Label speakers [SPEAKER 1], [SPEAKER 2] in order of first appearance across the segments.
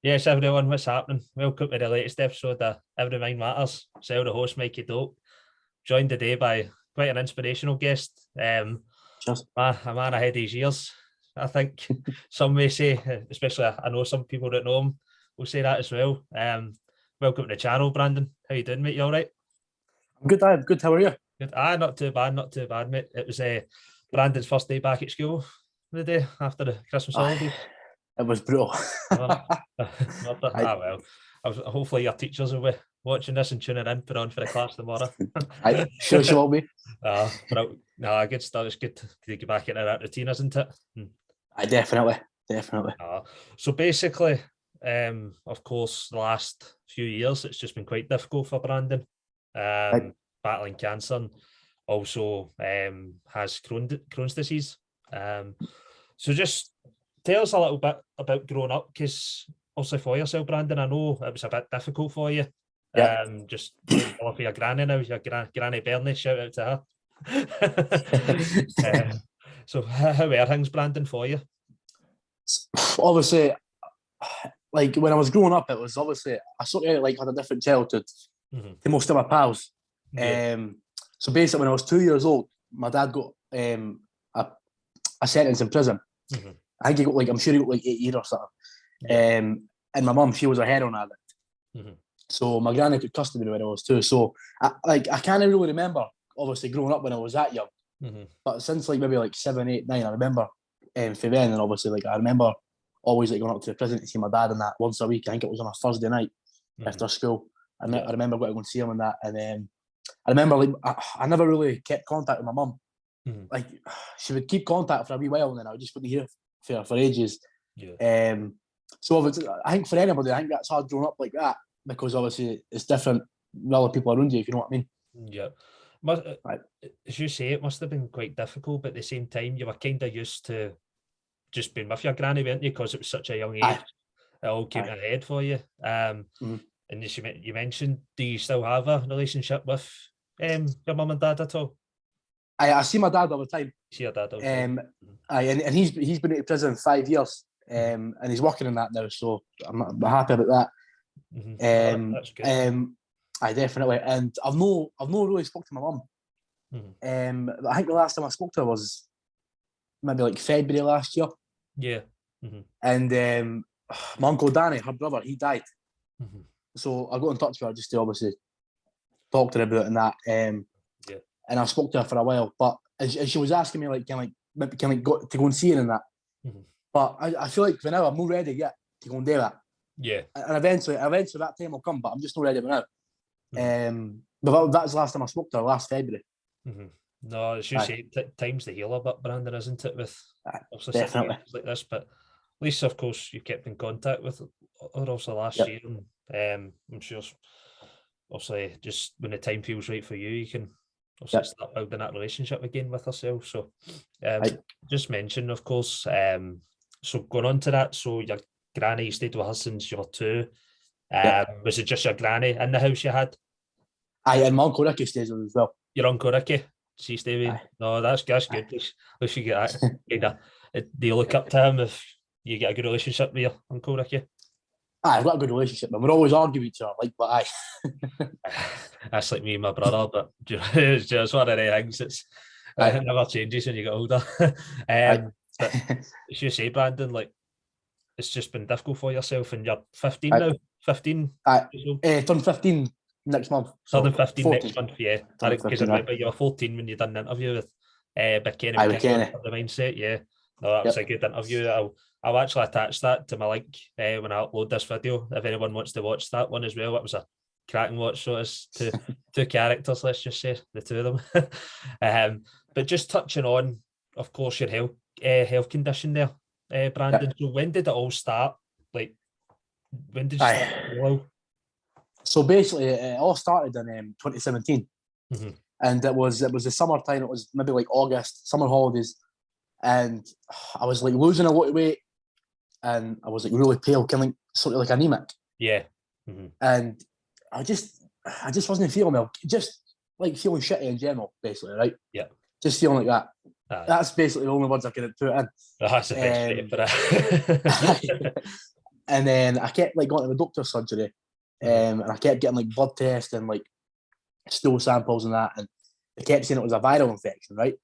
[SPEAKER 1] Yes, everyone, what's happening? Welcome to the latest episode of Every Mind Matters. So, the host, Mikey Doak, joined today by quite an inspirational guest.
[SPEAKER 2] Cheers.
[SPEAKER 1] A man ahead of his years, I think some may say, especially I know some people that know him will say that as well. Welcome to the channel, Brandon. How you doing, mate? You all right?
[SPEAKER 2] I'm good, I'm good. How are you?
[SPEAKER 1] Good. Not too bad, mate. It was Brandon's first day back at school the day after the Christmas holidays.
[SPEAKER 2] It was brutal.
[SPEAKER 1] Well. Hopefully your teachers will be watching this and tuning in, put on for the class tomorrow.
[SPEAKER 2] Sure she will be.
[SPEAKER 1] Good stuff. It's good to get back into that routine, isn't it?
[SPEAKER 2] Definitely.
[SPEAKER 1] So basically, of course, the last few years, it's just been quite difficult for Brandon. Battling cancer, and also has Crohn's disease. So just tell us a little bit about growing up, because obviously for yourself, Brandon, I know it was a bit difficult for you. Just for your granny now, your granny Bernie, shout out to her. So how are things, Brandon, for you?
[SPEAKER 2] Obviously, like when I was growing up, it was obviously I sort of like had a different childhood to most of my pals. So basically, when I was 2 years old, my dad got a sentence in prison. I think he got I'm sure he got 8 years or something. And my mum, she was a heroin addict. So my granny took custody of me when I was 2. So I can't really remember, obviously, growing up when I was that young. But since maybe 7, 8, 9, I remember for then, and obviously I remember always going up to the prison to see my dad and that once a week. I think it was on a Thursday night after school. I remember going to go and see him and that. And I remember I never really kept contact with my mum. She would keep contact for a wee while, and then I would just wouldn't hear for ages. So I think for anybody, I think that's hard growing up like that, because obviously it's different with other people around you, if you know what I mean.
[SPEAKER 1] As you say, it must have been quite difficult, but at the same time, you were kind of used to just being with your granny, weren't you? Because it was such a young age. It all came ahead for you. And as you mentioned, do you still have a relationship with your mum and dad at all?
[SPEAKER 2] I see my dad all the time.
[SPEAKER 1] See your dad all the time.
[SPEAKER 2] And he's been in prison 5 years, and he's working on that now, so I'm happy about that.
[SPEAKER 1] That's good.
[SPEAKER 2] I definitely, and I've no really spoke to my mum. I think the last time I spoke to her was maybe February last year. And my uncle Danny, her brother, he died. So I got in touch with her just to obviously talk to her about it and that. And I spoke to her for a while, but she was asking me can I go to go and see her and that. But I feel like for now I'm not ready yet to go and do that. And eventually that time will come, but I'm just not ready for now. But that's the last time I spoke to her, last February.
[SPEAKER 1] No, as you say, time's the healer, but Brandon, isn't it? With
[SPEAKER 2] definitely
[SPEAKER 1] like this, but at least, of course, you kept in contact with her also last year, and I'm sure, obviously, just when the time feels right for you, you can also start building that relationship again with herself. So, just mention, of course, so going on to that, so your granny, you stayed with her since you were 2. Was it just your granny in the house you had?
[SPEAKER 2] And my Uncle Ricky stays with us as well.
[SPEAKER 1] Your Uncle Ricky? She stay with? No, that's good. At least you get that. Do you look up to him if you get a good relationship with your Uncle Ricky?
[SPEAKER 2] I've got a good relationship, but we're always arguing with each other.
[SPEAKER 1] That's like me and my brother, but it's just one of the things. It never changes when you get older. But as you say, Brandon, it's just been difficult for yourself, and you're 15 now. 15.
[SPEAKER 2] Turn 15 next month.
[SPEAKER 1] Turning 15
[SPEAKER 2] 14.
[SPEAKER 1] next month, yeah. Because I remember you were 14 when you done the interview with Big Kenny McKinnon, the Mindset. No, that was a good interview. I'll actually attach that to my link when I upload this video, if anyone wants to watch that one as well. It was a cracking watch. So it's two characters, let's just say, the two of them. But just touching on, of course, your health condition there, Brandon. So when did it all start? When did you start?
[SPEAKER 2] So basically, it all started in 2017, and it was the summertime. It was maybe August, summer holidays, and I was losing a lot of weight, and I was really pale, kind of sort of anemic. And I just wasn't feeling well, just feeling shitty in general, basically, right? Just feeling like that. That's basically the only words I can put it in.
[SPEAKER 1] That's the best way for it.
[SPEAKER 2] And then I kept like going to the doctor's surgery, and I kept getting like blood tests and like stool samples and that, and they kept saying it was a viral infection, right?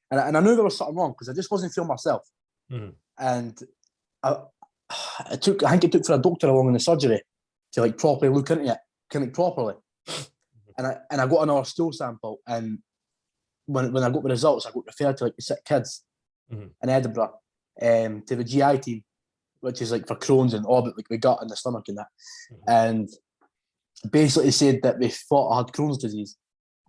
[SPEAKER 2] And I knew there was something wrong because I just wasn't feeling myself. And I think it took for a doctor along in the surgery to like properly look into it, properly. And I got another stool sample, and when I got the results, I got referred to like the sick kids in Edinburgh, to the GI team, which is like for Crohn's and all, but like the gut and the stomach and that. And basically said that they thought I had Crohn's disease.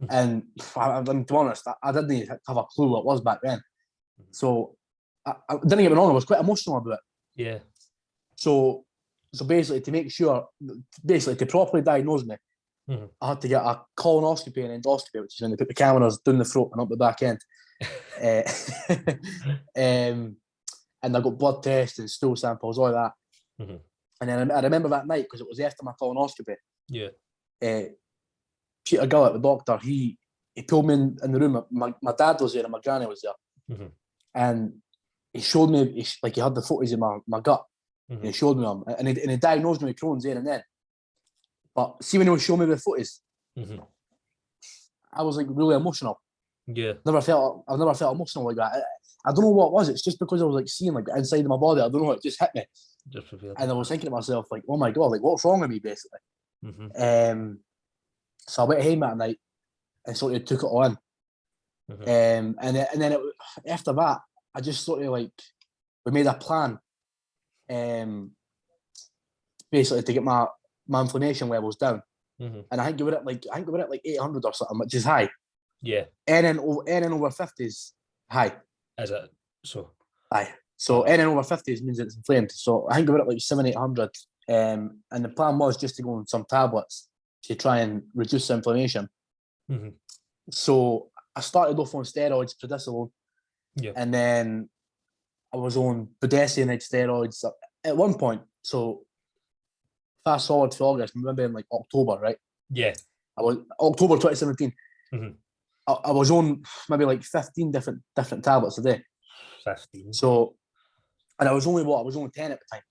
[SPEAKER 2] And to be honest, I didn't even have a clue what it was back then. So I didn't get me wrong, I was quite emotional about it.
[SPEAKER 1] Yeah.
[SPEAKER 2] So basically, to make sure, to properly diagnose me, I had to get a colonoscopy and endoscopy, which is when they put the cameras down the throat and up the back end. And I got blood tests and stool samples, all that. And then I remember that night, because it was after my colonoscopy.
[SPEAKER 1] Yeah.
[SPEAKER 2] Peter Gullett, the doctor, he pulled me in the room. My dad was there and my granny was there. And he showed me, he had the footage of my gut. And he showed me them. And he diagnosed me with Crohn's there and then. But see, when he was showing me the footage, I was like really emotional. Yeah. I've never felt emotional like that. I don't know what it was. It's just because I was like seeing like inside of my body. I don't know. It just hit me. And I was thinking to myself, like, oh my God, like what's wrong with me, basically. So I went home that night and sort of took it on. And then after that, I just sort of like, we made a plan, basically to get my inflammation levels down. And I think we were at like 800 or something, which is high. Yeah. And then over 50 is high.
[SPEAKER 1] Is it? So
[SPEAKER 2] aye. So anything over 50 means it's inflamed. So I think we were at like 700-800. And the plan was just to go on some tablets to try and reduce the inflammation. So I started off on steroids, prednisolone. Yeah. And then I was on budesonide steroids at one point. So fast forward to August, I remember in like October, right? Yeah. I was October 2017. I was on maybe like 15 different tablets a day. 15. So, and I was only 10 at the time.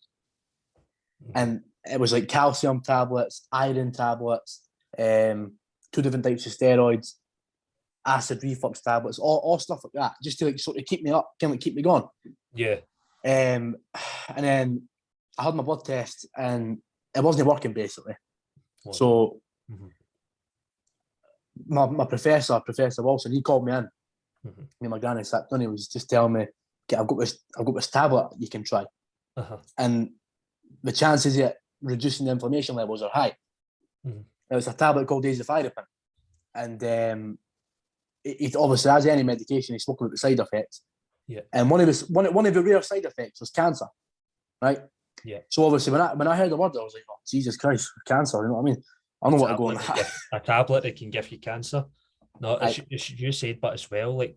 [SPEAKER 2] And it was like calcium tablets, iron tablets, 2 different types of steroids, acid reflux tablets, all stuff like that, just to like sort of keep me up, kind of keep me going. Yeah. And then I had my blood test and it wasn't working basically. What? So my professor Wilson, he called me in. Me and my granny sat down. He was just telling me, "Okay, I've got this tablet you can try, and the chances of reducing the inflammation levels are high." It was a tablet called azathioprine, and it obviously, as any medication, he spoke about the side effects. Yeah. And one of the rare side effects was cancer, right? Yeah. So obviously, when I heard the word, I was like, "Oh, Jesus Christ, cancer!" You know what I mean? I know what to go on.
[SPEAKER 1] A tablet that can give you cancer. No, as you said, but as well, like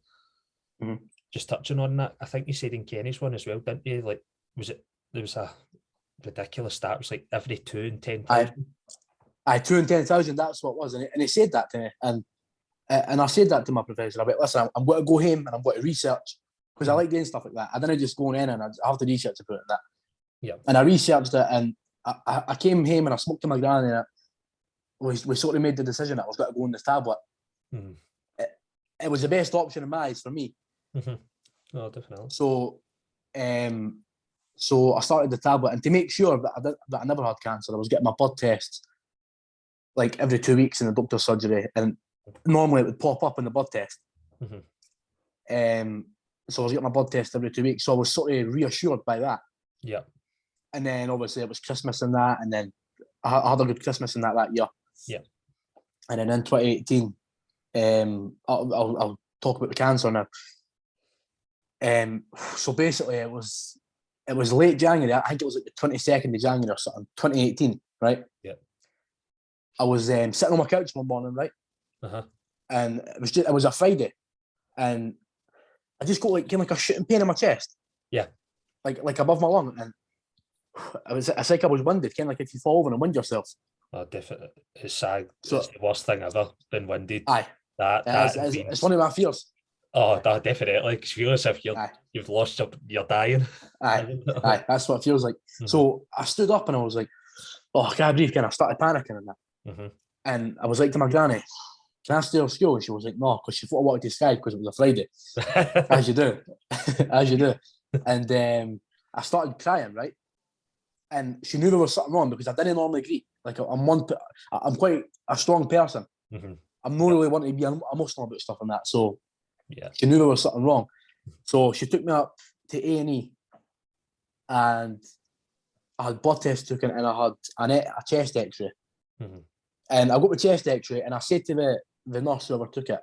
[SPEAKER 1] just touching on that, I think you said in Kenny's one as well, didn't you? Like, there was a ridiculous stat. It was like every 2 in 10,000.
[SPEAKER 2] 2 in 10,000. That's what it was, and he said that to me, and I said that to my professor. I went, "Listen, I'm going to go home and I'm going to research because I like doing stuff like that. I didn't just go in and I have to research about that." Yeah. And I researched it, and I came home and I spoke to my granny, and we sort of made the decision that I was going to go on this tablet. It was the best option in my eyes for me.
[SPEAKER 1] Oh, definitely.
[SPEAKER 2] So I started the tablet, and to make sure that I never had cancer, I was getting my blood tests like every 2 weeks in the doctor's surgery, and normally it would pop up in the blood test. So I was getting my blood test every 2 weeks, so I was sort of reassured by that. Yeah. And then obviously it was Christmas and that, and then I had a good Christmas and that year. Yeah. And then in 2018, I'll talk about the cancer now. So basically it was late January. I think it was like the 22nd of January or something, 2018, right? Yeah. I was sitting on my couch one morning, right? And it was a Friday, and I just got like a shooting pain in my chest. Yeah. Like above my lung, and it's like I was winded, kind of like if you fall over and wind yourself.
[SPEAKER 1] Oh, definitely. It's sad. So, it's the worst thing ever, been winded.
[SPEAKER 2] Aye. It's one of my fears.
[SPEAKER 1] Oh, definitely. Because you feel as if you've lost you're dying.
[SPEAKER 2] Aye, that's what it feels like. So I stood up and I was like, oh, I can't breathe. I started panicking and that. And I was like to my granny, can I stay off school? And she was like, no, because she thought I wanted to Sky because it was a Friday. As you do. As you do. And I started crying, right? And she knew there was something wrong because I didn't normally greet. Like I'm quite a strong person. I'm not really wanting to be emotional about stuff and that. So she knew there was something wrong. So she took me up to A&E and I had blood tests taken and I had a chest x-ray. And I got the chest x-ray and I said to the nurse who ever took it,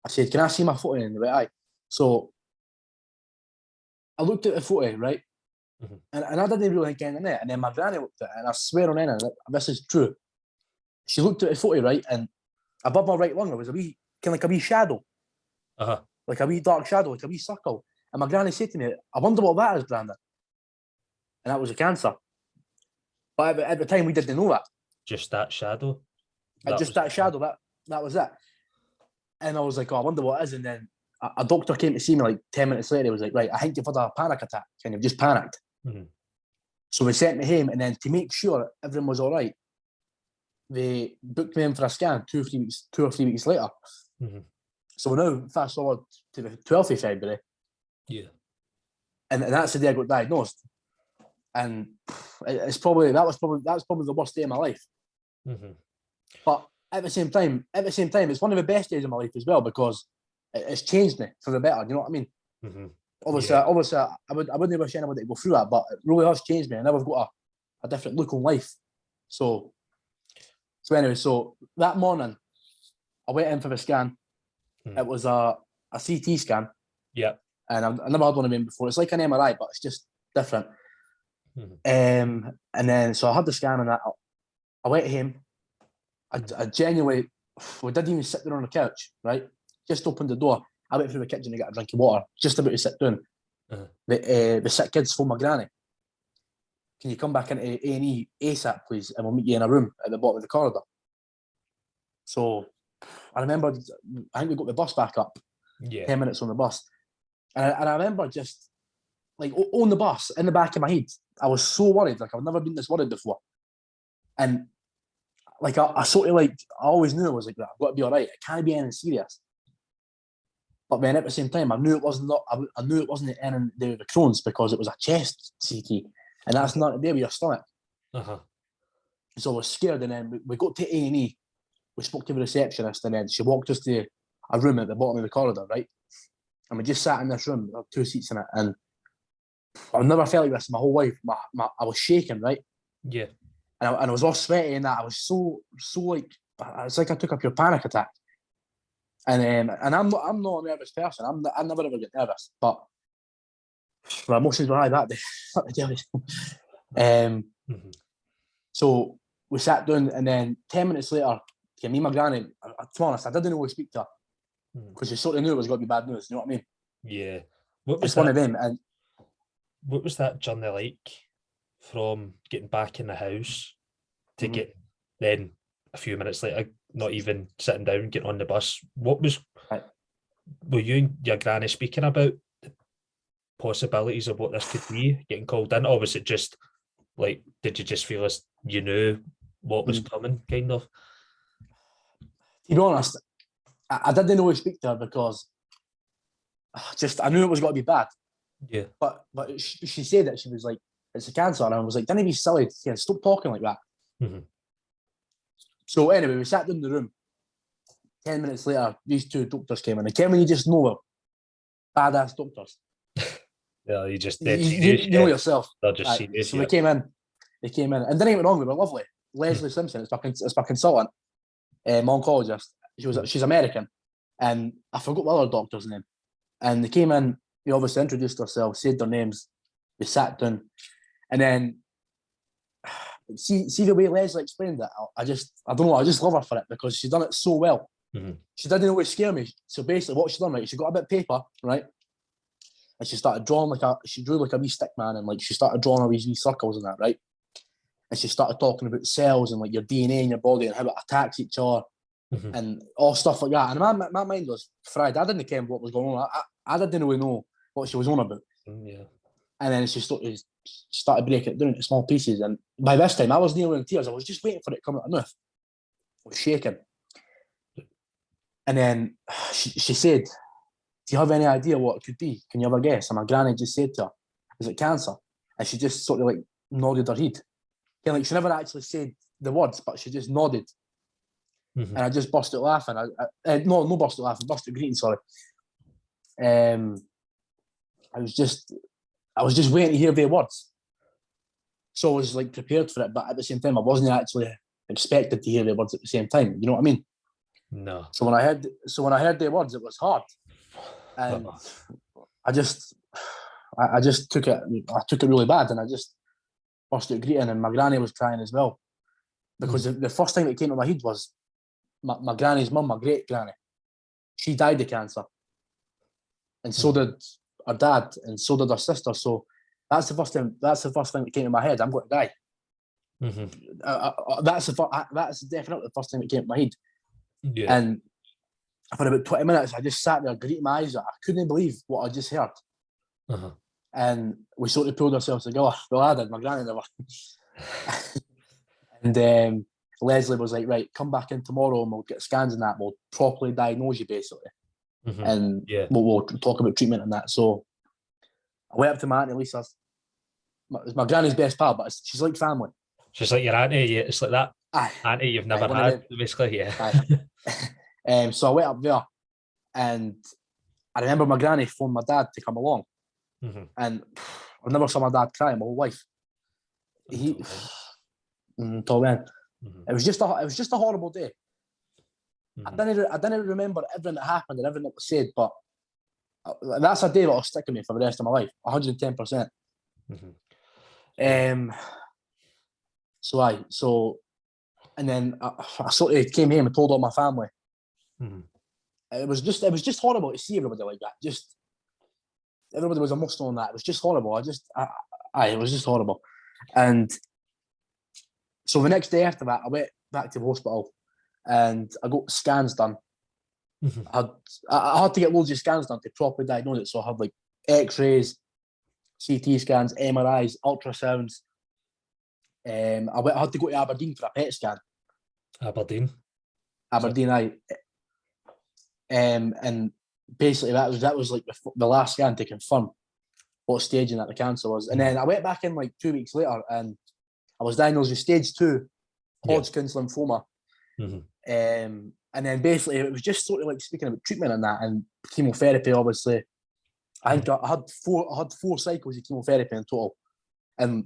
[SPEAKER 2] I said, can I see my photo? And they went, aye. So I looked at the photo, right? And I didn't really think anything in it. And then my granny looked at it and I swear on anything, this is true. She looked at the photo, right? And above my right lung, there was a wee, kind of like a wee shadow. Like a wee dark shadow, like a wee circle. And my granny said to me, I wonder what that is, Brandon. And that was a cancer. But at the time, we didn't know that.
[SPEAKER 1] Just that shadow?
[SPEAKER 2] That shadow, that was it. And I was like, oh, I wonder what it is. And then a doctor came to see me like 10 minutes later. He was like, right, I think you've had a panic attack. And you've just panicked. So they sent me home. And then to make sure everything was all right, they booked me in for a scan 2 or 3 weeks later. So we're now fast forward to the 12th of February. And that's the day I got diagnosed. And that was probably the worst day of my life. But at the same time, it's one of the best days of my life as well because it's changed me for the better. You know what I mean? Obviously, I wouldn't wish anybody to go through that, but it really has changed me. And now I've got a different look on life. So anyway, so that morning, I went in for the scan. It was a CT scan. And I've never had one of them before. It's like an MRI, but it's just different. And then, so I had the scan and that. I went home. I genuinely, we didn't even sit there on the couch, right? Just opened the door. I went through the kitchen to get a drink of water, just about to sit down. The sick kids phoned my granny. Can you come back into A&E ASAP, please? And we'll meet you in a room at the bottom of the corridor. So I remember, I think we got the bus back up. 10 minutes on the bus. And I remember just, like, on the bus, in the back of my head, I was so worried. Like, I've never been this worried before. And, like, I sort of, like, I always knew I was like, I've got to be all right. It can't be anything serious. But then at the same time, I knew it wasn't anything to do with the Crohn's because it was a chest CT. And that's not to do with your stomach. So I was scared. And then we got to A&E. We spoke to the receptionist. And then she walked us to a room at the bottom of the corridor, right? And we just sat in this room. There were 2 seats in it. And I've never felt like this in my whole life. I was shaking, right? And I was all sweaty and that. I was so like, it's like I took up your panic attack. And I'm not a nervous person. I never ever get nervous. But my emotions were high that day. So we sat down, and then 10 minutes later, me and my granny, to be honest, I didn't know who to speak to her because she sort of knew it was going to be bad news. You know what I mean? It's one of them. And
[SPEAKER 1] what was that journey like from getting back in the house to get then a few minutes later, not even sitting down, getting on the bus? What was, were you and your granny speaking about the possibilities of what this could be, getting called in? Or was it just like, did you just feel as you knew what was coming, kind of?
[SPEAKER 2] To be honest, I didn't know who to speak to her because I knew it was going to be bad. But she said that she was like, it's a cancer. And I was like, don't be silly. Stop talking like that. So anyway, we sat down in the room. 10 minutes later, these 2 doctors came in. And Ken, when you just know badass doctors.
[SPEAKER 1] You just
[SPEAKER 2] you know yourself.
[SPEAKER 1] They'll just see
[SPEAKER 2] so they came in. And didn't get me wrong, they were lovely. Leslie Simpson is my consultant, my oncologist. She's American. And I forgot the other doctor's name. And they came in, they obviously introduced themselves, said their names, they sat down. And then, see the way Leslie explained it, I don't know, I just love her for it because she's done it so well. She didn't always scare me. So basically what she done, right, she got a bit of paper, right? And she started drawing she drew like a wee stick man, and like she started drawing all these wee circles and that, right? And she started talking about cells and like your DNA in your body and how it attacks each other. and all stuff like that. And my mind was fried. I didn't care what was going on. I didn't really know what she was on about.
[SPEAKER 1] Yeah.
[SPEAKER 2] And then she started breaking it down into small pieces. And by this time, I was nearly in tears. I was just waiting for it to come out of my mouth. I was shaking. And then she said, "Do you have any idea what it could be? Can you have a guess?" And my granny just said to her, "Is it cancer?" And she just sort of like nodded her head. And like she never actually said the words, but she just nodded. And I just busted laughing. No busted laughing, busted greeting, sorry. I was just waiting to hear their words. So I was like prepared for it, but at the same time, I wasn't actually expected to hear their words at the same time. You know what I mean?
[SPEAKER 1] No.
[SPEAKER 2] So when I heard their words, it was hard. And I just took it. I took it really bad, and I just busted greeting, and my granny was crying as well. Because the first thing that came to my head was my granny's mum, my great granny. She died of cancer. And so did her dad, and so did her sister. So that's the first thing that came to my head. I'm going to die. That's definitely the first thing that came to my head.
[SPEAKER 1] Yeah.
[SPEAKER 2] And for about 20 minutes, I just sat there, gritting my eyes out. I couldn't believe what I just heard. And we sort of pulled ourselves together. Well, I did. My granny never. And Leslie was like, "Right, come back in tomorrow and we'll get scans and that. We'll properly diagnose you, basically. And we'll talk about treatment and that." So I went up to my auntie Lisa's. My granny's best pal, but she's like family.
[SPEAKER 1] She's like your auntie. Yeah, it's like that auntie you've never had, basically. Yeah.
[SPEAKER 2] So I went up there, and I remember my granny phoned my dad to come along, and I've never saw my dad cry in my whole life. Until then, it was just a horrible day. I didn't remember everything that happened and everything that was said, but that's a day that will stick with me for the rest of my life, 110%. And then I sort of came home and told all my family. It was just horrible to see everybody like that. Just everybody was emotional on that. It was just horrible. It was just horrible. And so the next day after that, I went back to the hospital and I got scans done. I had to get loads of scans done to properly diagnose it. So I had like X-rays, CT scans, MRIs, ultrasounds. I had to go to Aberdeen for a PET scan. Aberdeen, and basically that was like the last scan to confirm what staging that the cancer was. And then I went back in like 2 weeks later, and I was diagnosed with stage 2 Hodgkin's lymphoma. And then basically it was just sort of like speaking about treatment and that, and chemotherapy. Obviously, I think I had 4 cycles of chemotherapy in total, and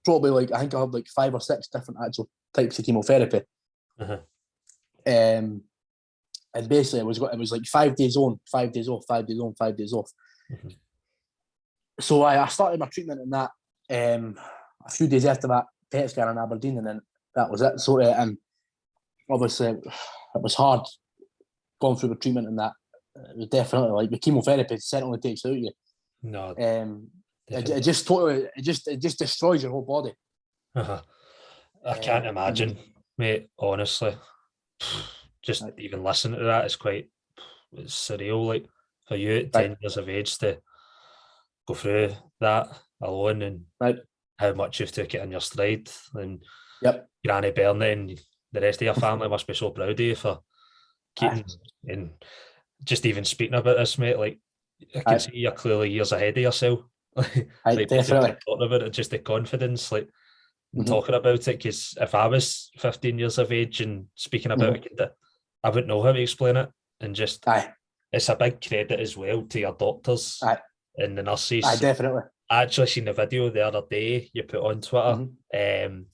[SPEAKER 2] probably like I think I had like 5 or 6 different actual types of chemotherapy. And basically it was like 5 days on, 5 days off, 5 days on, 5 days off. So I started my treatment in that a few days after that PET scan in Aberdeen, and then that was it. So and obviously it was hard going through the treatment and that. It was definitely like the chemotherapy certainly takes it out of you.
[SPEAKER 1] No.
[SPEAKER 2] It just destroys your whole body.
[SPEAKER 1] I can't imagine, mate, honestly. Just even listening to that is it's surreal, like for you at 10 years of age to go through that alone, and how much you've took it in your stride, and Granny Bernie and the rest of your family must be so proud of you for keeping and just even speaking about this, mate. Like I can see you're clearly years ahead of yourself. Like
[SPEAKER 2] definitely
[SPEAKER 1] talking about it, just the confidence, like talking about it. Because if I was 15 years of age and speaking about it, I wouldn't know how to explain it. And just it's a big credit as well to your doctors and the nurses.
[SPEAKER 2] Definitely.
[SPEAKER 1] I actually seen the video the other day you put on Twitter. The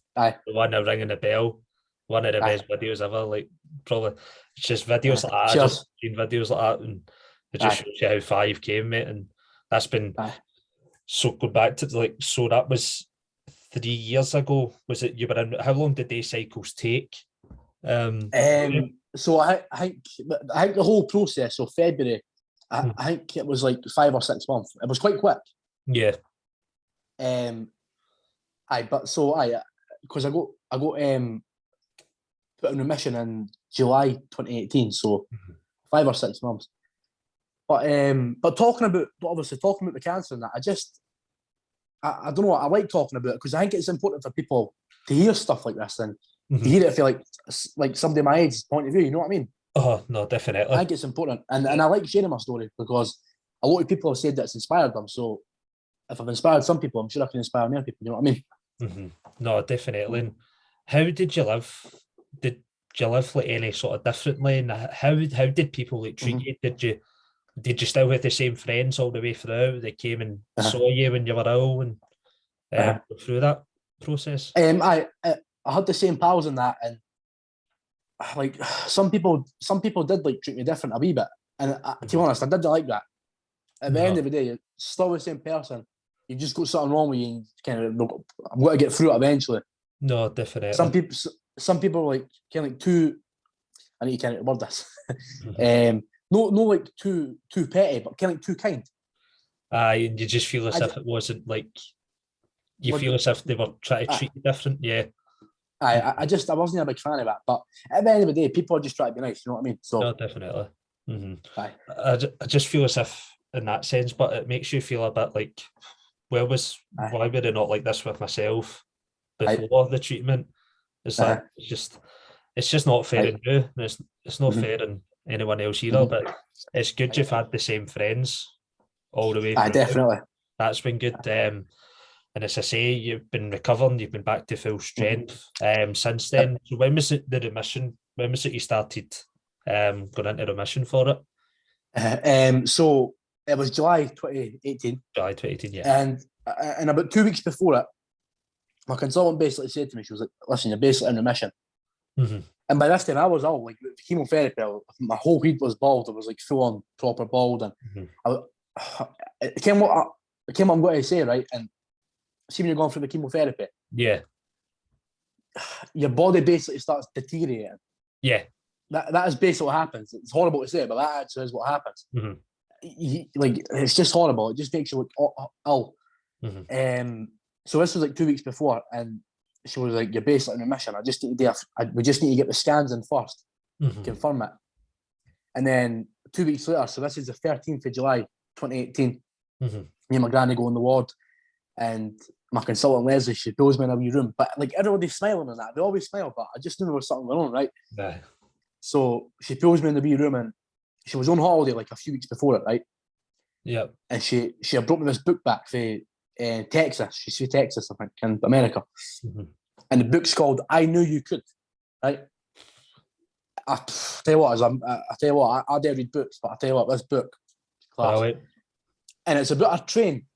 [SPEAKER 1] one of ringing the bell, one of the best videos ever. Like probably it's just videos like that. I just seen videos like that, and it just shows you how far you've came, mate. And that's been so good back to like, so that was 3 years ago. Was it you were in? How long did day cycles take?
[SPEAKER 2] So I think the whole process. So February, I think it was like 5 or 6 months. It was quite quick.
[SPEAKER 1] Yeah.
[SPEAKER 2] Because I got put in remission in July 2018, so 5 or 6 months. But talking about the cancer and that, I don't know, I like talking about it because I think it's important for people to hear stuff like this and to hear it feel like somebody my age's point of view, you know what I mean?
[SPEAKER 1] Oh, no, definitely.
[SPEAKER 2] I think it's important. And I like sharing my story because a lot of people have said that it's inspired them. So if I've inspired some people, I'm sure I can inspire more people, you know what I
[SPEAKER 1] mean? No, definitely. And how did you live? Did you live like any sort of differently? And how did people like treat you? Did you still have the same friends all the way through? They came and saw you when you were ill and through that process?
[SPEAKER 2] I had the same pals in that, and like some people did like treat me different a wee bit. And to be honest, I didn't like that. At the end of the day, you're still the same person. You've just got something wrong with you and kind of, I'm going to get through it eventually.
[SPEAKER 1] No, definitely.
[SPEAKER 2] Some people are like kind of like too, I need to kind of word this. No, like too petty, but kind of like too kind.
[SPEAKER 1] You just feel as if it wasn't like, you feel as if they were trying to treat you different, yeah.
[SPEAKER 2] I wasn't a big fan of that, but at the end of the day, people are just trying to be nice, you know what I mean? So
[SPEAKER 1] no, definitely. I just feel as if in that sense, but it makes you feel a bit like, why would I not like this with myself before the treatment? It's like it's just not fair in you. It's not fair in anyone else either. But it's good you've had the same friends all the way through.
[SPEAKER 2] Definitely.
[SPEAKER 1] That's been good. And as I say, you've been recovering, you've been back to full strength since then. So when was it the remission? When was it you started going into remission for
[SPEAKER 2] it? So it was July 2018.
[SPEAKER 1] July 2018, yeah.
[SPEAKER 2] And about 2 weeks before it, my consultant basically said to me, she was like, listen, you're basically in remission. And by this time, I was all like, chemotherapy, my whole head was bald. It was like full on proper bald. And it came what I'm going to say, right? And see when you're going through the chemotherapy, your body basically starts deteriorating.
[SPEAKER 1] Yeah.
[SPEAKER 2] That is basically what happens. It's horrible to say, but that actually is what happens. Like, it's just horrible. It just makes you look ill. So this was like 2 weeks before, and she was like, you're basically in remission. We just need to get the scans in first, confirm it. And then 2 weeks later, so this is the 13th of July, 2018, me and my granny go in the ward, and my consultant Leslie, she pulls me in a wee room. But like everybody's smiling and that. They always smile, but I just knew there was something going on, right?
[SPEAKER 1] Yeah.
[SPEAKER 2] So she pulls me in the wee room, and she was on holiday like a few weeks before it, right?
[SPEAKER 1] Yeah.
[SPEAKER 2] And she had brought me this book back for Texas. She's from Texas, I think, in America. And the book's called I Knew You Could, right? I tell you what, I dare read books, but I tell you what, this book, class. And it's about a train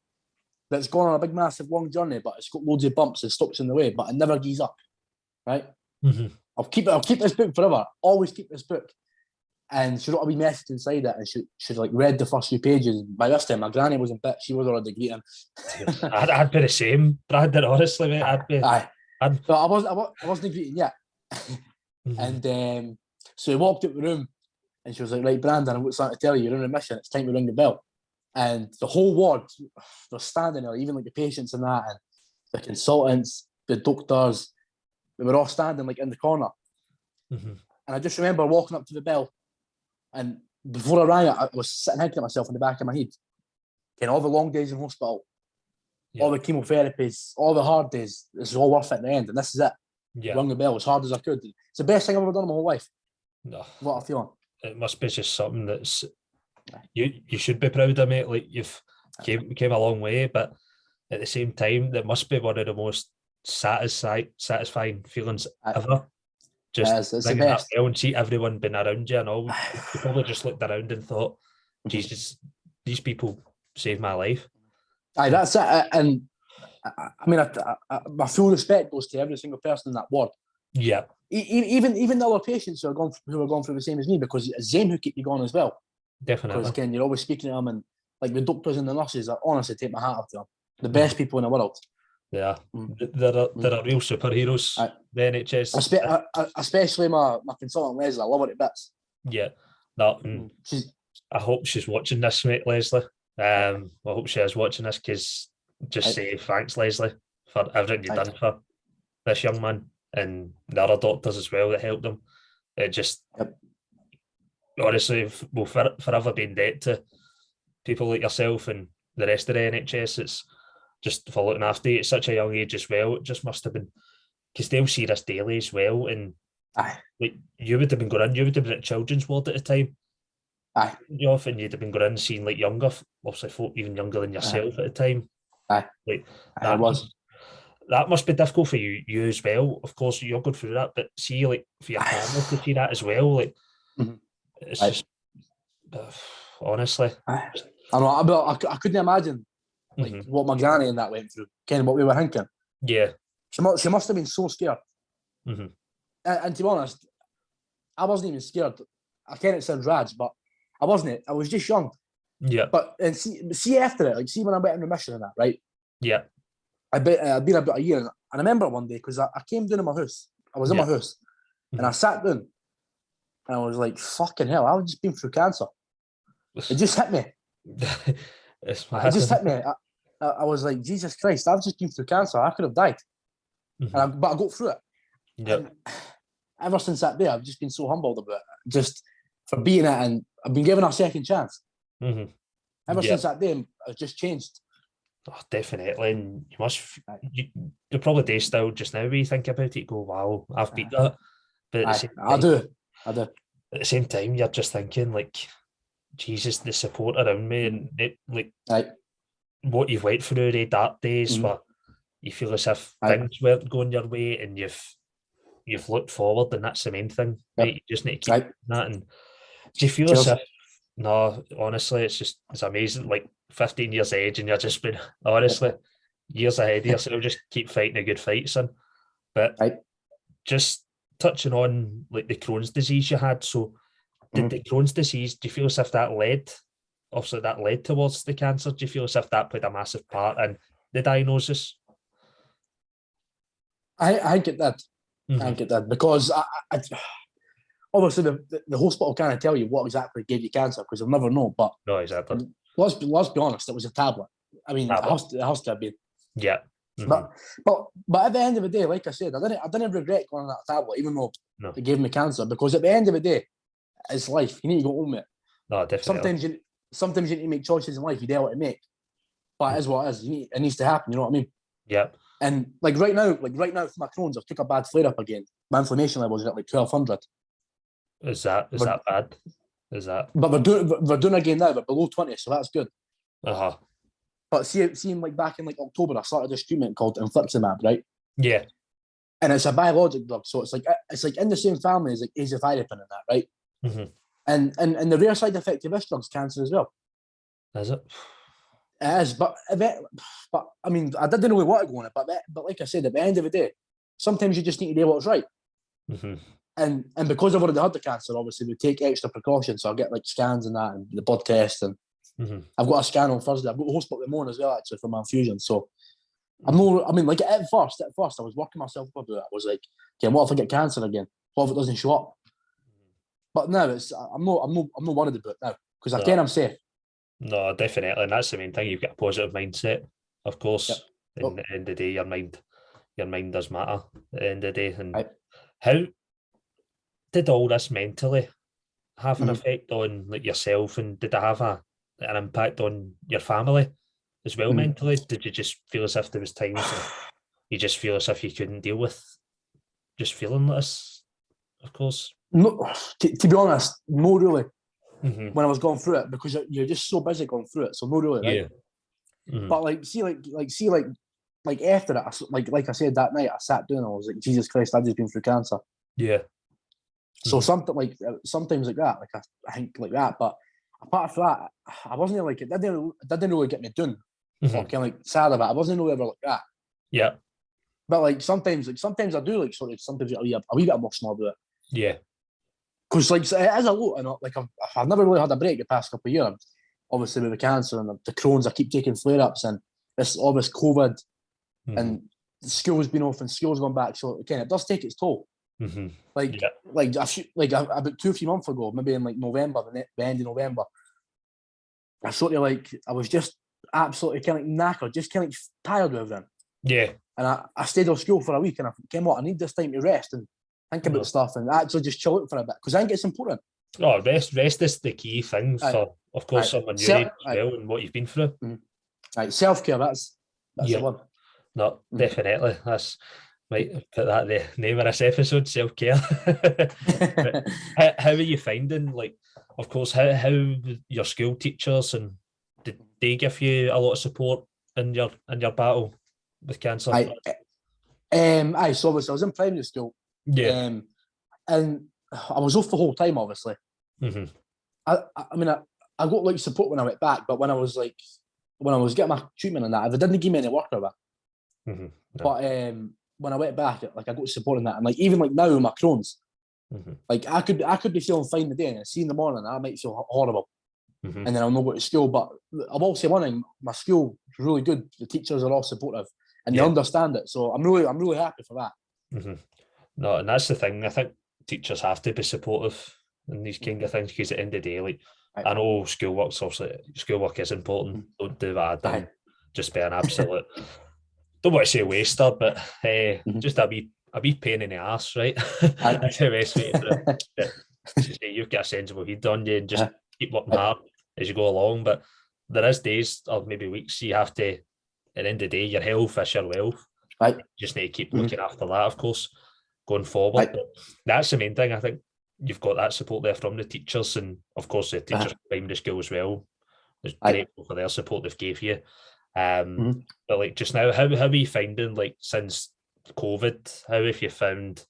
[SPEAKER 2] that's gone on a big, massive, long journey, but it's got loads of bumps and stops in the way, but it never gives up, right? I'll keep this book forever. Always keep this book. And she wrote a wee message inside it, and she like read the first few pages. By this time, my granny was in bits. She was already greeting.
[SPEAKER 1] I'd be the same, Brandon. Honestly, mate, I'd be.
[SPEAKER 2] But I wasn't greeting yet. And so we walked up the room, and she was like, "Right, Brandon, I've got something to tell you. You're in remission. It's time to ring the bell." And the whole ward was standing there, even like the patients and that, and the consultants, the doctors, they were all standing like in the corner. And I just remember walking up to the bell, and before I rang it, I was sitting thinking to myself in the back of my head, all the long days in hospital, all the chemotherapies, all the hard days, this is all worth it in the end, and this is it. I rang the bell as hard as I could. It's the best thing I've ever done in my whole life.
[SPEAKER 1] No.
[SPEAKER 2] What I feel.
[SPEAKER 1] It must be just something that's you should be proud of, mate. Like you've came a long way, but at the same time, that must be one of the most satisfying feelings ever. Just ringing that bell and see everyone been around you and all. You probably just looked around and thought, Jesus, these people saved my life.
[SPEAKER 2] Aye, that's it. And I mean, my full respect goes to every single person in that ward.
[SPEAKER 1] Yeah.
[SPEAKER 2] Even the other patients who are going through the same as me, because it's them who keep you going as well.
[SPEAKER 1] Definitely.
[SPEAKER 2] Because again, you're always speaking to them, and like the doctors and the nurses, I honestly take my hat off to them. The best people in the world.
[SPEAKER 1] Yeah, they're real superheroes. The NHS,
[SPEAKER 2] especially my consultant Leslie. I love her to bits.
[SPEAKER 1] Yeah, I hope she's watching this, mate, Leslie. I hope she is watching this, because just say thanks, Leslie, for everything you've done for this young man and the other doctors as well that helped him. It just, honestly, will forever be in debt to people like yourself and the rest of the NHS. It's just for looking after you at such a young age as well. It just must have been, because they'll see this daily as well. And like you would have been going in, you would have been at children's ward at the time. You often you'd have been going in seeing like younger, obviously folk even younger than yourself at the time. Like that must be difficult for you as well. Of course, you're going through that, but see, like for your family to see that as well, like it's just honestly.
[SPEAKER 2] I know. I couldn't imagine like what my granny and that went through. Ken, what we were thinking.
[SPEAKER 1] Yeah,
[SPEAKER 2] she must have been so scared. And to be honest, I wasn't even scared. I can't sound rads, but I wasn't. I was just young.
[SPEAKER 1] Yeah.
[SPEAKER 2] But and see after it, like see when I went in remission and that, right?
[SPEAKER 1] Yeah.
[SPEAKER 2] I'd been about a year, and I remember one day because I came down in my house. I was in my house, and I sat down, and I was like, "Fucking hell! I've just been through cancer." It just hit me. It just hit me. I was like, Jesus Christ! I've just been through cancer. I could have died, but I got through it.
[SPEAKER 1] Yeah.
[SPEAKER 2] Ever since that day, I've just been so humbled about it, just for being it, and I've been given a second chance. Ever since that day, I've just changed.
[SPEAKER 1] Oh, definitely, and you must. You're probably day still just now. When you think about it, you go, "Wow, I've beat that." But
[SPEAKER 2] I do.
[SPEAKER 1] At the same time, you're just thinking, like, Jesus, the support around me, and what you've went through the dark days, where you feel as if things weren't going your way, and you've looked forward, and that's the main thing. Right? You just need to keep that. And do you feel as if? No, honestly, it's amazing. Like 15 years of age, and you're just been honestly years ahead of yourself. Just keep fighting a good fight, son. But just touching on like the Crohn's disease you had. So, did the Crohn's disease? Do you feel as if that led towards the cancer? Do you feel as if that played a massive part in the diagnosis?
[SPEAKER 2] I get that. I get that because I obviously, the hospital can't tell you what exactly gave you cancer because they'll never know. But
[SPEAKER 1] no, exactly.
[SPEAKER 2] Let's be honest. It was a tablet. I mean, it has to have been.
[SPEAKER 1] Yeah.
[SPEAKER 2] But at the end of the day, like I said, I didn't regret going on that tablet, even though it gave me cancer. Because at the end of the day, it's life. You need to go home with it.
[SPEAKER 1] No, definitely.
[SPEAKER 2] Sometimes you need to make choices in life you don't want to make. But it is what it is. It needs to happen. You know what I mean?
[SPEAKER 1] Yeah.
[SPEAKER 2] And like right now for my Crohn's, I've took a bad flare up again. My inflammation levels are at like 1200.
[SPEAKER 1] Is that bad? Is that?
[SPEAKER 2] But we're doing again now, but below 20, so that's good. But seeing like back in like October, I started this treatment called infliximab, right?
[SPEAKER 1] Yeah.
[SPEAKER 2] And it's a biologic drug, so it's like in the same family as like azathioprine and that, right? And the rare side effect of this drug's cancer as well.
[SPEAKER 1] Is it?
[SPEAKER 2] It is, but I mean, I didn't really want to go on it, but like I said, at the end of the day, sometimes you just need to do what's right. And because I've already had the cancer, obviously we take extra precautions. So I get like scans and that, and the blood test, and I've got a scan on Thursday. I've got a hospital in the morning as well, actually, for my infusion. So at first I was working myself up about it. I was like, okay, what if I get cancer again? What if it doesn't show up? But now I'm not worried about it now because I'm safe.
[SPEAKER 1] No, definitely, and that's the main thing. You've got a positive mindset, of course. At the end of the day, your mind does matter. At the end of the day, and how did all this mentally have an effect on like yourself, and did it have an impact on your family as well mentally? Did you just feel as if there was times that you just feel as if you couldn't deal with just feeling this? Of course.
[SPEAKER 2] No, to be honest, no, really. When I was going through it, because you're just so busy going through it, so no, really, right? But like after it, like I said that night, I sat down and I was like, Jesus Christ, I've just been through cancer.
[SPEAKER 1] Yeah.
[SPEAKER 2] So sometimes like that, like I think like that. But apart from that, I wasn't like it didn't really get me done. Or kind of like sad about it. I wasn't really ever like that.
[SPEAKER 1] Yeah.
[SPEAKER 2] But like sometimes I do like sort of sometimes a wee bit emotional about it.
[SPEAKER 1] Yeah.
[SPEAKER 2] Because like it is a lot, and like I've never really had a break the past couple of years. Obviously with the cancer and the Crohn's, I keep taking flare-ups, and this obvious COVID, and school's been off and school's gone back. So again, it does take its toll. Like about 2 or 3 months ago, maybe in like November, the end of November, I sort of like I was just absolutely kind of like knackered, just kind of like tired of everything.
[SPEAKER 1] Yeah.
[SPEAKER 2] And I stayed off school for a week, and I came out. I need this time to rest, and think about stuff, and actually just chill out for a bit, because I think it's important.
[SPEAKER 1] Oh, rest is the key thing for, of course, someone your age as well, and what you've been through.
[SPEAKER 2] Right, self-care, that's the one.
[SPEAKER 1] No, definitely. That's might put that the name of this episode, self-care. How are you finding, like, of course, how your school teachers, and did they give you a lot of support in your battle with cancer?
[SPEAKER 2] So obviously I was in primary school.
[SPEAKER 1] Yeah.
[SPEAKER 2] And I was off the whole time, obviously. I mean, I got like support when I went back, but when I was getting my treatment and that, if it didn't give me any work of it. No. But when I went back, like I got support in that, and like even like now with my Crohn's, like I could be feeling fine today, and see in the morning I might feel horrible, and then I'll not go to school. But I will say one thing: my school is really good. The teachers are all supportive, and they understand it. So I'm really happy for that.
[SPEAKER 1] No, and that's the thing. I think teachers have to be supportive in these kind of things, because at the end of the day, like, I know schoolwork is important. Don't do what I done. Just be an absolute, don't want to say waster, but just a wee pain in the arse, right? That's the best way to put it. You've got a sensible head on you, and just keep working hard as you go along. But there is days or maybe weeks you have to, at the end of the day, your health is your wealth. You just need to keep looking after that, of course, going forward. But that's the main thing. I think you've got that support there from the teachers, and of course the teachers at primary school as well. It's grateful for their support they've gave you. But like just now, how are you finding, like, since COVID, how have you found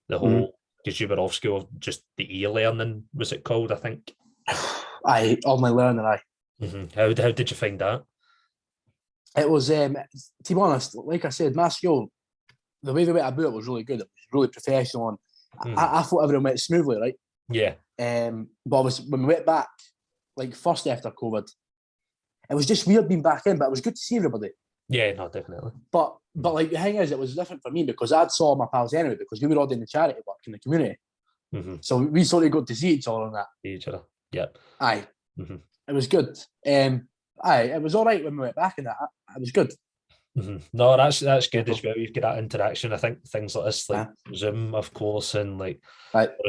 [SPEAKER 1] the whole, because you were off school, just the e-learning, was it called, I think?
[SPEAKER 2] Online learning,
[SPEAKER 1] How did you find that?
[SPEAKER 2] It was, to be honest, like I said, my school, the way they went about it was really good. It was really professional, and I thought everyone went smoothly, right?
[SPEAKER 1] Yeah.
[SPEAKER 2] But obviously, when we went back, like first after COVID, it was just weird being back in, but it was good to see everybody.
[SPEAKER 1] Yeah, no, definitely.
[SPEAKER 2] But like the thing is, it was different for me because I'd saw my pals anyway, because we were all doing the charity work in the community. So we sort of got to see each other on that.
[SPEAKER 1] Each other, yeah.
[SPEAKER 2] It was good. It was all right when we went back in that. It was good.
[SPEAKER 1] No, that's good as well. You've got that interaction. I think things like this, like Zoom, of course, and like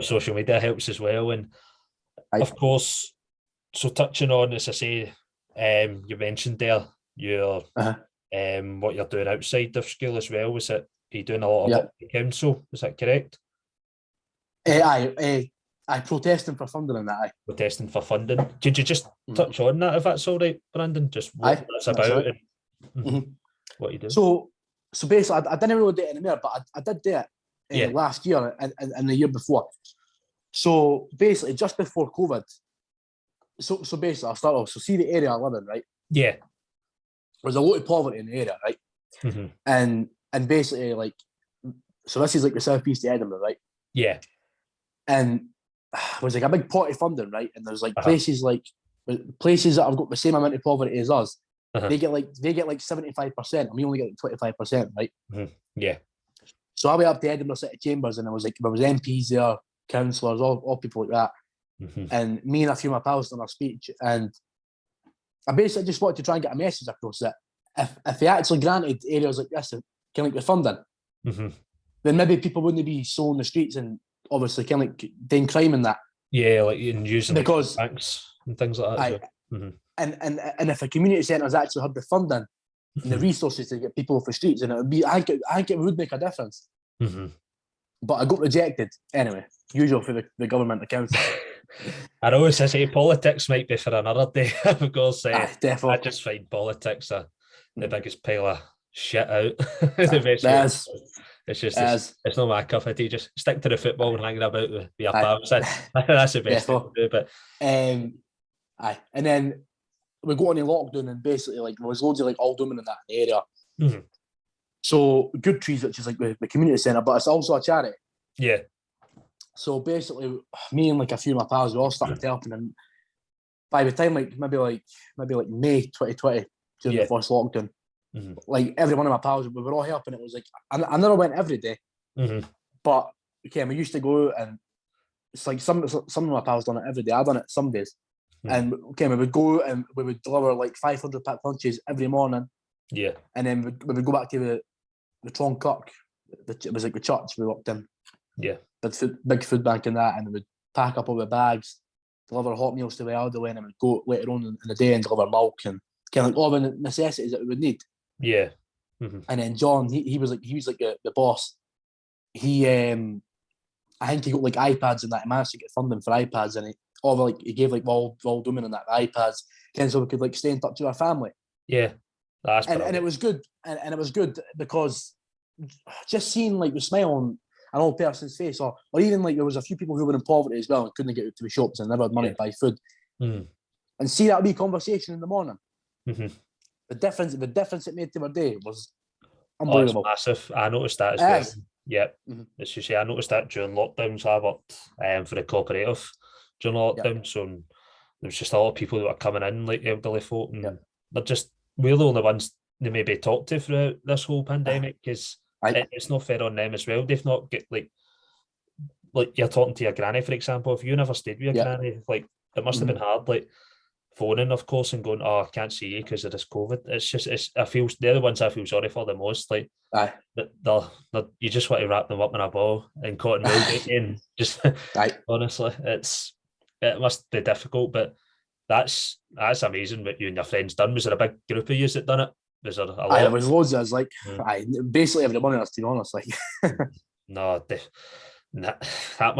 [SPEAKER 1] social media helps as well. And of course, so touching on, as I say, you mentioned there your what you're doing outside of school as well. Was it, are you doing a lot of work for the council? Is that correct?
[SPEAKER 2] I protesting for funding in that.
[SPEAKER 1] Protesting for funding. Could you just touch on that, if that's all right, Brandon? Just what that's about and what you do.
[SPEAKER 2] So basically, I didn't really do it anymore, but I did do it last year and the year before. So basically, just before COVID. So basically, I'll start off. So see the area I live in, right?
[SPEAKER 1] Yeah.
[SPEAKER 2] There's a lot of poverty in the area, right? And basically, like, so this is like the southeast of Edinburgh, right?
[SPEAKER 1] Yeah. And
[SPEAKER 2] it was like a big pot of funding, right? And there's like places that have got the same amount of poverty as us. They get like 75%, and we only get like 25%, right?
[SPEAKER 1] Yeah.
[SPEAKER 2] So I went up to Edinburgh City Chambers, and there was MPs there, councillors, all people like that. And me and a few of my pals done our speech, and I basically just wanted to try and get a message across that if they actually granted areas like this, kind of like the funding, then maybe people wouldn't be so on the streets and obviously kind of like doing crime and that.
[SPEAKER 1] Yeah, like using because like banks and things like that.
[SPEAKER 2] And if a community centres actually had the funding and the resources to get people off the streets, and it would be, I think it would make a difference. But I got rejected anyway. Usual for the government accounts.
[SPEAKER 1] I know, as I say, politics might be for another day. Of course,
[SPEAKER 2] definitely.
[SPEAKER 1] I just find politics the biggest pile of shit out. The best way. It's just it's not my cup of tea. Just stick to the football and hanging about with your pals. That's the best thing to do. But
[SPEAKER 2] and then we got on a lockdown, and basically like there was loads of like aldermen in that area. So Good Trees, which is like the community centre, but it's also a charity.
[SPEAKER 1] Yeah.
[SPEAKER 2] So basically, me and like a few of my pals, we all started helping, and by the time like maybe like May 2020 during the first lockdown, like every one of my pals, we were all helping. It was like I never went every day, but we used to go, and it's like some of my pals done it every day. I done it some days, and we would go and we would deliver like 500 pack lunches every morning.
[SPEAKER 1] Yeah,
[SPEAKER 2] and then we would go back to the Tron Kirk. It was like the church we walked in.
[SPEAKER 1] Yeah.
[SPEAKER 2] Big food bank and that, and they would pack up all the bags, deliver hot meals to the elderly, and then would go later on in the day and deliver milk and kind of like all the necessities that we would need.
[SPEAKER 1] Yeah.
[SPEAKER 2] And then John, he was like the boss. He I think he got like iPads and that. He managed to get funding for iPads, and he gave like Wald Women and that iPads, so we could like stay in touch with our family.
[SPEAKER 1] Yeah,
[SPEAKER 2] and it was good, and it was good because just seeing like the smile on an old person's face, or even like there was a few people who were in poverty as well and couldn't get out to the shops and never had money to buy food, and see that wee conversation in the morning. The difference it made to my day was unbelievable.
[SPEAKER 1] Oh, it's massive. I noticed that as well. Yep. As you say, I noticed that during lockdown. So I worked for the cooperative during lockdown. So there was just a lot of people that were coming in, like elderly folk, and we're the only ones they maybe talk to throughout this whole pandemic, because it's not fair on them as well. They've not get like you're talking to your granny, for example. If you never stayed with your granny, like it must have been hard, like phoning, of course, and going, "Oh, I can't see you because of this COVID." I feel they're the ones I feel sorry for the most. Like, you just want to wrap them up in a ball and cotton wool and just honestly, it must be difficult, but that's amazing what you and your friends done. Was there a big group of you that done it? Was there a lot?
[SPEAKER 2] There was loads of us, like basically everybody else, to be honest. Like,
[SPEAKER 1] no, that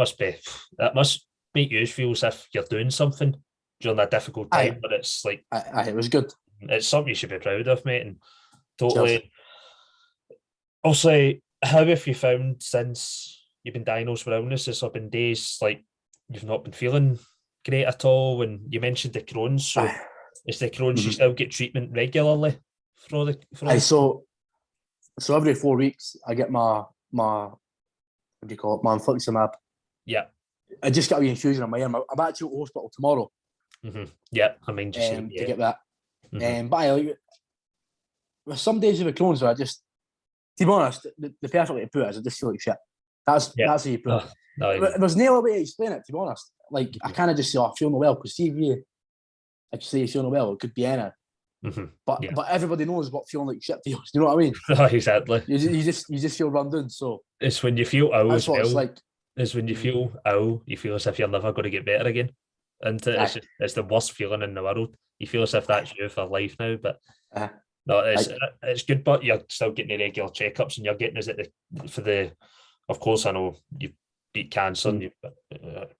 [SPEAKER 1] must make you feel as if you're doing something during that difficult time, but it's like
[SPEAKER 2] it was good.
[SPEAKER 1] It's something you should be proud of, mate, and totally. Cheers. Also, how have you found since you've been diagnosed with illness? Has there been days like you've not been feeling great at all? And you mentioned the Crohn's, so is the Crohn's you still get treatment regularly for the?
[SPEAKER 2] So every 4 weeks I get my what do you call it? My infliximab.
[SPEAKER 1] Yeah.
[SPEAKER 2] I just got a wee infusion in my arm. I'm actually at the hospital tomorrow.
[SPEAKER 1] Yeah, I mean, just
[SPEAKER 2] to get that. But with some days of the Crohn's, I just, to be honest, the perfect way to put it is I just feel like shit. That's how you put it. There's no other way to explain it, to be honest. Like, I kind of just say, I feel no well, because see if you say you feel no well, it could be any. But everybody knows what feeling like shit feels. You know what I mean?
[SPEAKER 1] Exactly.
[SPEAKER 2] You just feel run down. So
[SPEAKER 1] it's when you feel ill as well.
[SPEAKER 2] It's like.
[SPEAKER 1] Is when you feel ill, you feel as if you're never going to get better again. And it's the worst feeling in the world. You feel as if that's you for life now. But no, it's good, but you're still getting the regular checkups, and you're getting of course, I know you beat cancer and you're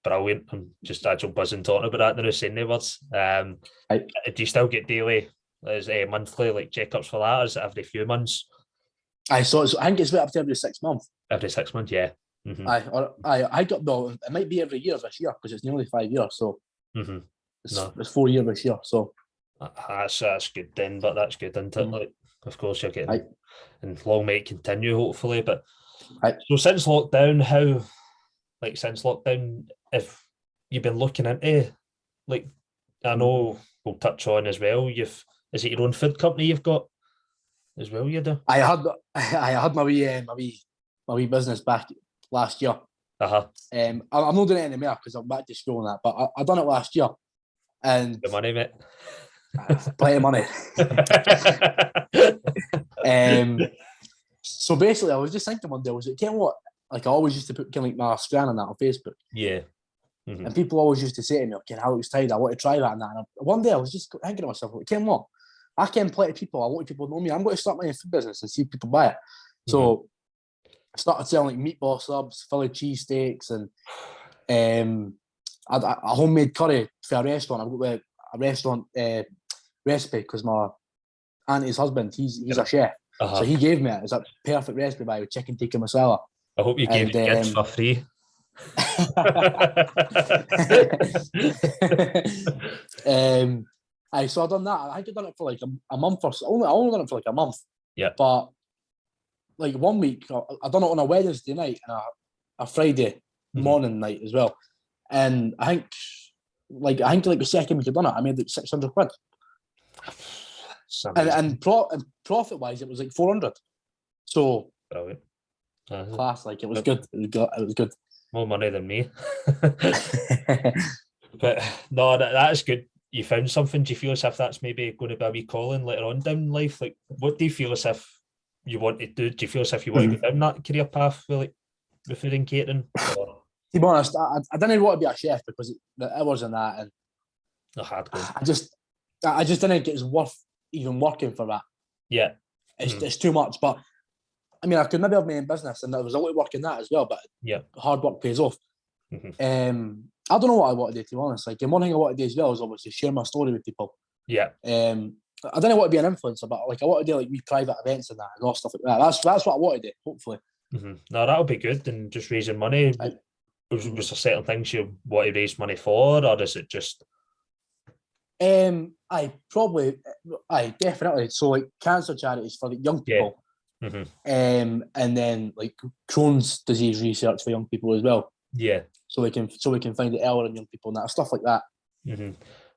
[SPEAKER 1] brilliant. I'm just actually buzzing talking about that now, saying the words. Do you still get daily, monthly like checkups for that, or is it every few months?
[SPEAKER 2] I think it's up to every 6 months.
[SPEAKER 1] Every 6 months, yeah.
[SPEAKER 2] I got it might be every year this year because it's nearly 5 years, so it's 4 years this year. So
[SPEAKER 1] that's good then, but that's good, isn't it? Like, of course you're getting, and long may it continue, hopefully. But so since lockdown, if you've been looking into, like, I know we'll touch on as well. Is it your own food company you've got as well? You do.
[SPEAKER 2] I had my wee business back last year. I'm not doing it anymore because I'm back to school and that, but I done it last year. And
[SPEAKER 1] the money, mate.
[SPEAKER 2] Plenty of money. So basically, I was just thinking one day, what? Like, I always used to put kind of like my scan on that on Facebook.
[SPEAKER 1] Yeah.
[SPEAKER 2] And people always used to say to me, "Okay, how it's tired. I want to try that and that." And one day I was just thinking to myself, what? I can plenty of people. I want people to know me. I'm going to start my own food business and see if people buy it. So I started selling like meatball subs, Philly cheesesteaks, and I had a homemade curry for a restaurant. I've got a restaurant recipe because my auntie's husband, he's a chef. So he gave me it. It's a perfect recipe with chicken tikka masala.
[SPEAKER 1] I hope you gave it kids for free.
[SPEAKER 2] So I done that. I think I done it for like a month or so. I only done it for like a month.
[SPEAKER 1] Yeah.
[SPEAKER 2] But like 1 week, I done it on a Wednesday night and a Friday morning night as well. And I think the second week I done it, I made like 600 quid. And profit wise, it was like 400. So
[SPEAKER 1] brilliant.
[SPEAKER 2] Class, like it was good. It was good.
[SPEAKER 1] More money than me. But no, that's good. You found something. Do you feel as if that's maybe going to be a wee calling later on down life? Like, what do you feel as if you want to do? Do you feel as if you want to go down that career path? Really? with food and catering? Or?
[SPEAKER 2] To be honest, I didn't want to be a chef because it wasn't that, and I just didn't think it was worth even working for that.
[SPEAKER 1] Yeah,
[SPEAKER 2] it's too much. But I mean, I could maybe have my own business, and there was a lot of work in that as well. But hard work pays off. I don't know what I want to do, to be honest. Like, and one thing I want to do as well is obviously share my story with people.
[SPEAKER 1] Yeah.
[SPEAKER 2] I don't want to be an influencer, but like I want to do like wee private events and that and all stuff like that. That's what I want to do, hopefully.
[SPEAKER 1] No, that'll be good. And just raising money. Was there certain things you want to raise money for, or is it just?
[SPEAKER 2] Definitely. So like cancer charities for the young people, and then like Crohn's disease research for young people as well.
[SPEAKER 1] Yeah.
[SPEAKER 2] So we can find it earlier in young people and that stuff like that.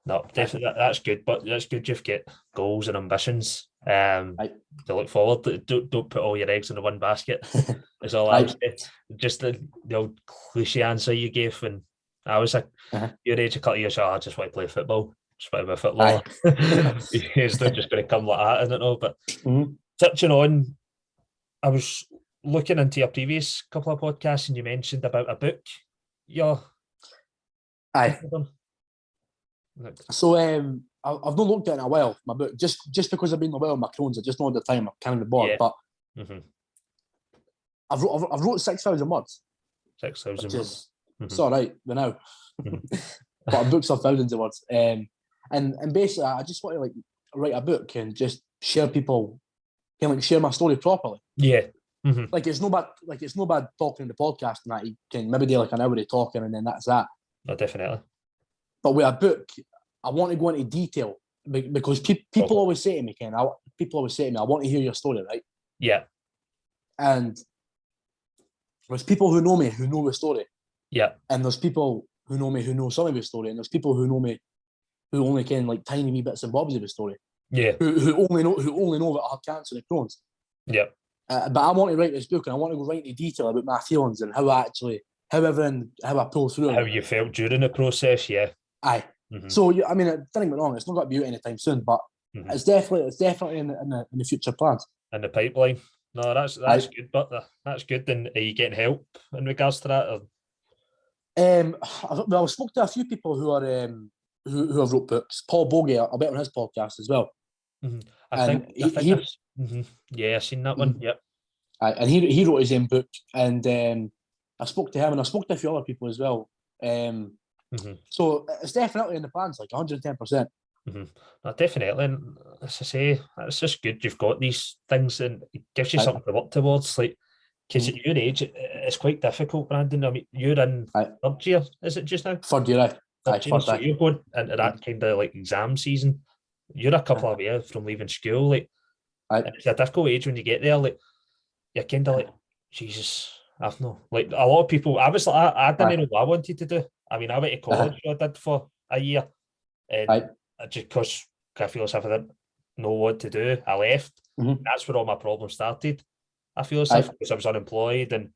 [SPEAKER 1] No, definitely that's good. But that's good. You've got goals and ambitions to look forward to. Don't put all your eggs in the one basket. Is all I would say. Just the old cliche answer you gave when I was your age, a couple of years ago, I just want to play football. Just want to be a footballer. It's not just going to come like that, I don't know. But touching on, I was looking into your previous couple of podcasts and you mentioned about a book.
[SPEAKER 2] So I've not looked at it in a while, my book, just because I've been a while with my Crohn's. I just know at the time I can't be bored. But I've wrote 6,000 words.
[SPEAKER 1] 6,000 words.
[SPEAKER 2] It's all right by now. But books are thousands of words. And basically I just want to like write a book and just share share my story properly.
[SPEAKER 1] Yeah.
[SPEAKER 2] Like it's no bad talking in the podcast and that. You can maybe do like an hour of talking and then that's that.
[SPEAKER 1] No, definitely.
[SPEAKER 2] But with a book, I want to go into detail because people always say to me, Ken, I want to hear your story, right?
[SPEAKER 1] Yeah.
[SPEAKER 2] And there's people who know me who know the story.
[SPEAKER 1] Yeah.
[SPEAKER 2] And there's people who know me who know some of the story, and there's people who know me who only can like tiny wee bits and bobs of the story.
[SPEAKER 1] Yeah.
[SPEAKER 2] Who only know that I have cancer and Crohn's.
[SPEAKER 1] Yeah.
[SPEAKER 2] But I want to write this book and I want to go right into detail about my feelings and how I pull through.
[SPEAKER 1] How you felt during the process, yeah.
[SPEAKER 2] Aye. So I mean, don't get me wrong, it's not going to be out anytime soon, but it's definitely in the future plans.
[SPEAKER 1] In the pipeline. No, that's good, but that's good. And are you getting help in regards to that? Or?
[SPEAKER 2] I spoke to a few people who are who have wrote books. Paul Bogey, I bet on his podcast as well.
[SPEAKER 1] I think I've seen that one. Yep.
[SPEAKER 2] And he wrote his own book, and I spoke to him, and I spoke to a few other people as well. So it's definitely in the plans, like 110%.
[SPEAKER 1] No, definitely. And as I say, it's just good you've got these things, and it gives you something to work towards. Like, because at your age, it's quite difficult, Brandon. I mean, you're in third year, is it just now?
[SPEAKER 2] Third year,
[SPEAKER 1] so you're going into that kind of like exam season. You're a couple of years from leaving school. Like, it's a difficult age when you get there. Like, you're kind of like, Jesus, I've no, like a lot of people. I was like, I didn't know what I wanted to do. I mean, I went to college. I did for a year, and just because I feel as if I didn't know what to do, I left. That's where all my problems started. I feel as if because I was unemployed, and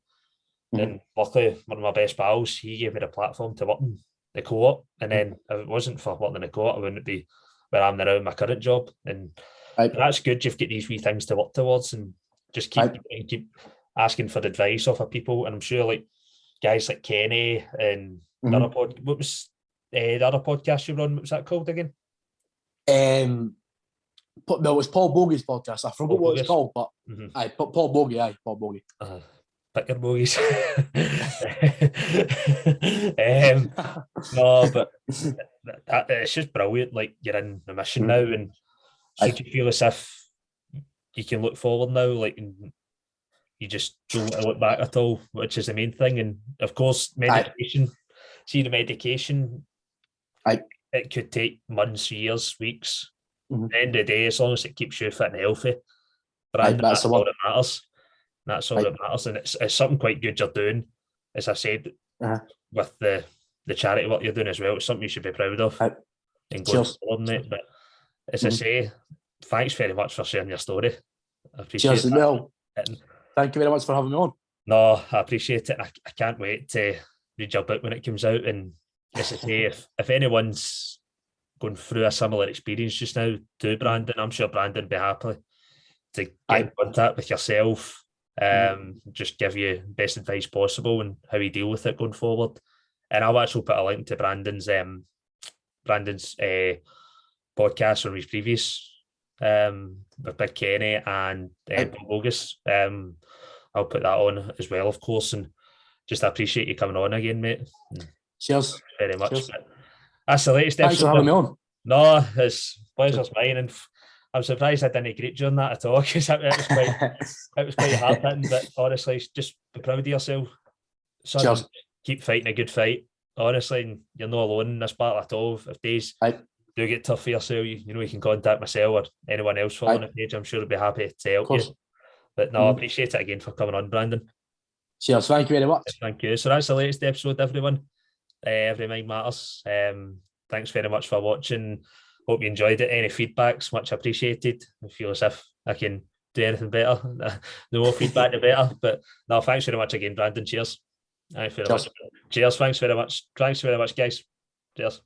[SPEAKER 1] then luckily one of my best pals, he gave me the platform to work in the co-op, and then if it wasn't for working in the co-op, I wouldn't be where I'm now in my current job. And that's good. You've got these wee things to work towards, and just keep asking for advice off of people. And I'm sure like guys like Kenny and the other what was the other podcast you were on? What was that called again?
[SPEAKER 2] No, it was Paul Bogey's podcast. I forgot what it's called, but Paul Bogey, Paul Bogey.
[SPEAKER 1] Pick your bogies. No, but it's just brilliant. Like, you're in the mission now, and so do you feel as if you can look forward now, like, and you just don't look back at all, which is the main thing. And of course, medication. See, the medication, it could take months, years, weeks. At the end of the day, as long as it keeps you fit and healthy, Brandon, that's all that matters. That's all that matters, and it's something quite good you're doing. As I said, with the charity work you're doing as well, it's something you should be proud of and going forward on it. But as I say, thanks very much for sharing your story. I appreciate it.
[SPEAKER 2] Well, thank you very much for having me on.
[SPEAKER 1] No, I appreciate it. I can't wait to read your book when it comes out. And as I say, if anyone's going through a similar experience just now to Brandon, I'm sure Brandon would be happy to get in contact with yourself. just give you best advice possible and how you deal with it going forward. And I'll actually put a link to Brandon's podcast from his previous with Big Kenny and Bob Bogus. I'll put that on as well, of course, and just appreciate you coming on again, mate.
[SPEAKER 2] Cheers.
[SPEAKER 1] Very much.
[SPEAKER 2] Cheers.
[SPEAKER 1] That's the latest episode.
[SPEAKER 2] Thanks for having me on.
[SPEAKER 1] No, it's pleasure's mine, and I'm surprised I didn't greet during that at all, because it was quite hard hitting. But honestly, just be proud of yourself. Son,
[SPEAKER 2] cheers.
[SPEAKER 1] Keep fighting a good fight. Honestly, and you're not alone in this battle at all. If days do get tough for yourself, you know you can contact myself or anyone else following the page. I'm sure I'll be happy to help you. But no, I appreciate it again for coming on, Brandon.
[SPEAKER 2] Cheers. Thank you very much.
[SPEAKER 1] Thank you. So that's the latest episode, everyone. Every Mind Matters. Thanks very much for watching. Hope you enjoyed it. Any feedback's much appreciated. I feel as if I can do anything better. The more feedback, the better. But no, thanks very much again, Brandon. Cheers. Thanks very much. Cheers. Thanks very much. Thanks very much, guys. Cheers.